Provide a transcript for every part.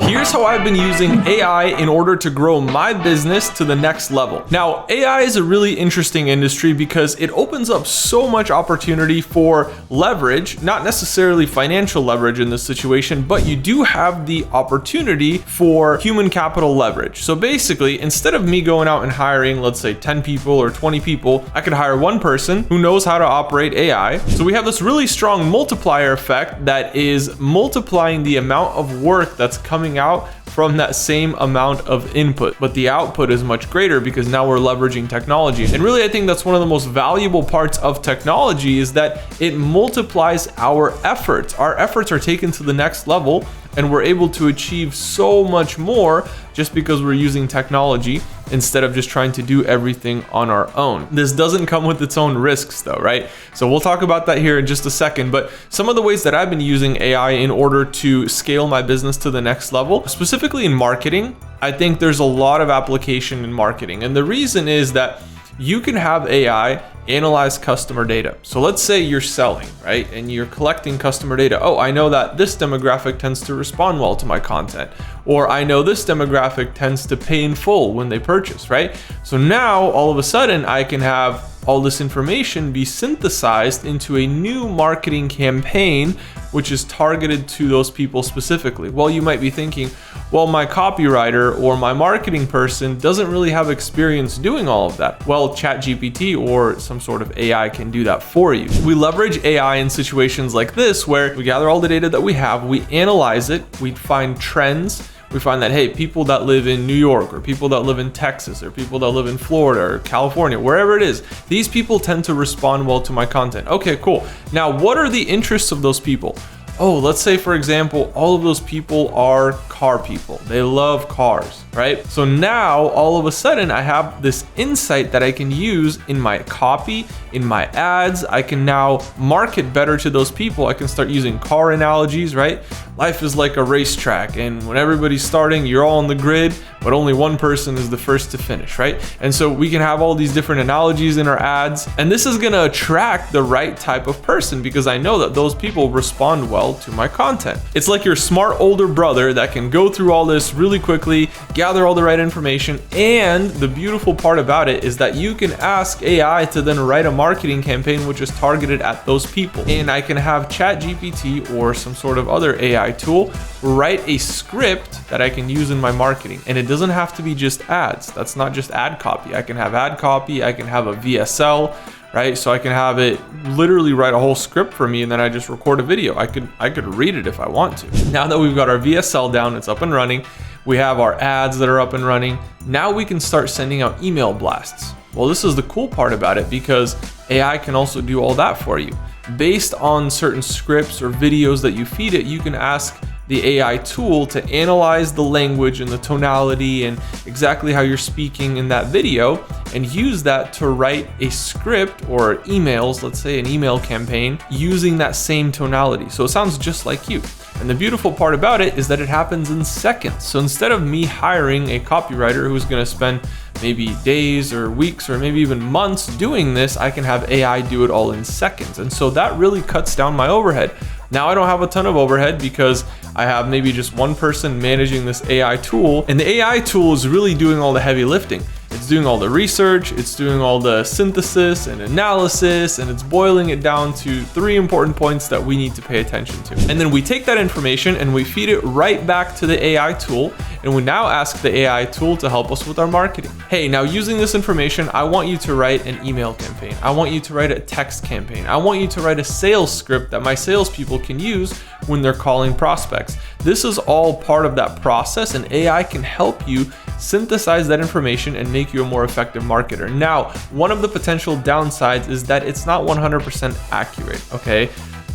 Here's how I've been using AI in order to grow my business to the next level. Now, AI is a really interesting industry because it opens up so much opportunity for leverage, not necessarily financial leverage in this situation, but you do have the opportunity for human capital leverage. So basically, instead of me going out and hiring, let's say 10 people or 20 people, I could hire one person who knows how to operate AI. So we have this really strong multiplier effect that is multiplying the amount of work that's coming out from that same amount of input, but the output is much greater because now we're leveraging technology. And really, I think that's one of the most valuable parts of technology is that it multiplies our efforts. Our efforts are taken to the next level and we're able to achieve so much more just because we're using technology instead of just trying to do everything on our own. This doesn't come with its own risks though, right? So we'll talk about that here in just a second, but some of the ways that I've been using AI in order to scale my business to the next level, specifically in marketing, I think there's a lot of application in marketing. And the reason is that you can have AI analyze customer data. So let's say you're selling, right? And you're collecting customer data. Oh, I know that this demographic tends to respond well to my content. Or I know this demographic tends to pay in full when they purchase, right? So now all of a sudden I can have all this information be synthesized into a new marketing campaign, which is targeted to those people specifically. Well, you might be thinking, well, my copywriter or my marketing person doesn't really have experience doing all of that. Well, ChatGPT or some sort of AI can do that for you. We leverage AI in situations like this, where we gather all the data that we have, we analyze it, we find trends. We find that, hey, people that live in New York or people that live in Texas or people that live in Florida or California, wherever it is, these people tend to respond well to my content. Okay, cool. Now, what are the interests of those people? Oh, let's say, for example, all of those people are car people. They love cars, right? So now all of a sudden I have this insight that I can use in my copy, in my ads. I can now market better to those people. I can start using car analogies, right? Life is like a racetrack, and when everybody's starting, you're all on the grid, but only one person is the first to finish, right? And so we can have all these different analogies in our ads, and this is gonna attract the right type of person because I know that those people respond well to my content. It's like your smart older brother that can go through all this really quickly, gather all the right information, and the beautiful part about it is that you can ask AI to then write a marketing campaign which is targeted at those people. And I can have ChatGPT or some sort of other AI tool write a script that I can use in my marketing. And it doesn't have to be just ads. That's not just ad copy. I can have ad copy, I can have a VSL, right? So I can have it literally write a whole script for me and then I just record a video. I could read it if I want to. Now that we've got our VSL down, it's up and running, we have our ads that are up and running, now we can start sending out email blasts. Well, this is the cool part about it because AI can also do all that for you. Based on certain scripts or videos that you feed it, you can ask the AI tool to analyze the language and the tonality and exactly how you're speaking in that video and use that to write a script or emails, let's say an email campaign, using that same tonality. So it sounds just like you. And the beautiful part about it is that it happens in seconds. So instead of me hiring a copywriter who's gonna spend maybe days or weeks or maybe even months doing this, I can have AI do it all in seconds. And so that really cuts down my overhead. Now I don't have a ton of overhead because I have maybe just one person managing this AI tool, and the AI tool is really doing all the heavy lifting. It's doing all the research, it's doing all the synthesis and analysis, and it's boiling it down to 3 important points that we need to pay attention to. And then we take that information and we feed it right back to the AI tool, and we now ask the AI tool to help us with our marketing. Hey, now using this information, I want you to write an email campaign. I want you to write a text campaign. I want you to write a sales script that my salespeople can use when they're calling prospects. This is all part of that process, and AI can help you synthesize that information and make you a more effective marketer. Now, one of the potential downsides is that it's not 100% accurate, okay?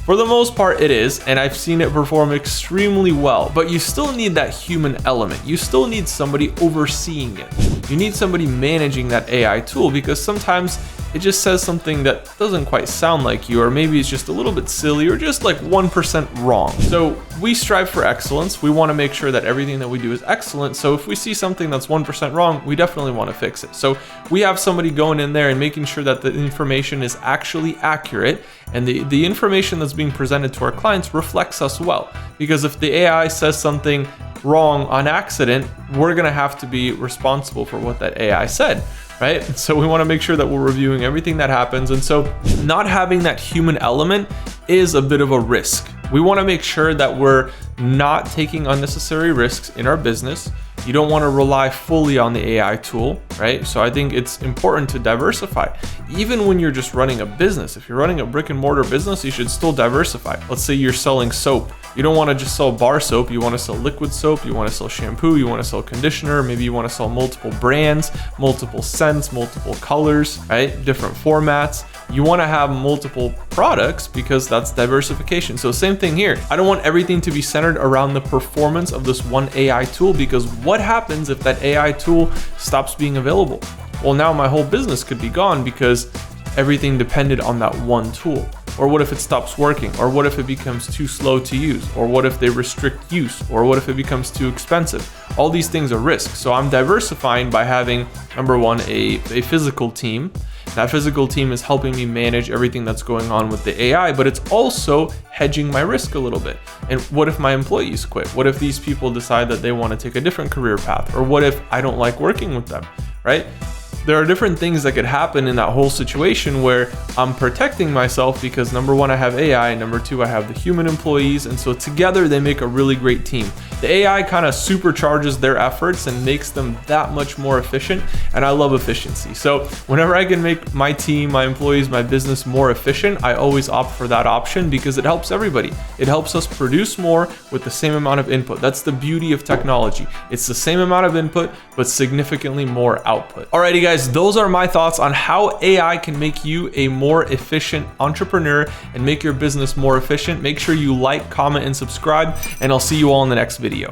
For the most part it is, and I've seen it perform extremely well, but you still need that human element. You still need somebody overseeing it. You need somebody managing that AI tool because sometimes it just says something that doesn't quite sound like you, or maybe it's just a little bit silly, or just like 1% wrong. So we strive for excellence. We want to make sure that everything that we do is excellent. So if we see something that's 1% wrong, we definitely want to fix it. So we have somebody going in there and making sure that the information is actually accurate, and the information that's being presented to our clients reflects us well. Because if the AI says something wrong on accident, we're going to have to be responsible for what that AI said, right? So we want to make sure that we're reviewing everything that happens. And so not having that human element is a bit of a risk. We want to make sure that we're not taking unnecessary risks in our business. You don't want to rely fully on the AI tool, right? So I think it's important to diversify. Even when you're just running a business, if you're running a brick and mortar business, you should still diversify. Let's say you're selling soap. You don't want to just sell bar soap. You want to sell liquid soap. You want to sell shampoo. You want to sell conditioner. Maybe you want to sell multiple brands, multiple scents, multiple colors, right? Different formats. You want to have multiple products because that's diversification. So same thing here. I don't want everything to be centered around the performance of this one AI tool, because what happens if that AI tool stops being available? Well, now my whole business could be gone because everything depended on that one tool. Or what if it stops working? Or what if it becomes too slow to use? Or what if they restrict use? Or what if it becomes too expensive? All these things are risks. So I'm diversifying by having, number one, a physical team. That physical team is helping me manage everything that's going on with the AI, but it's also hedging my risk a little bit. And what if my employees quit? What if these people decide that they want to take a different career path? Or what if I don't like working with them, right? There are different things that could happen in that whole situation where I'm protecting myself because number one, I have AI, and number two, I have the human employees. And so together they make a really great team. The AI kind of supercharges their efforts and makes them that much more efficient. And I love efficiency. So whenever I can make my team, my employees, my business more efficient, I always opt for that option because it helps everybody. It helps us produce more with the same amount of input. That's the beauty of technology. It's the same amount of input, but significantly more output. Alrighty, guys. Those are my thoughts on how AI can make you a more efficient entrepreneur and make your business more efficient. Make sure you like, comment, and subscribe, and I'll see you all in the next video.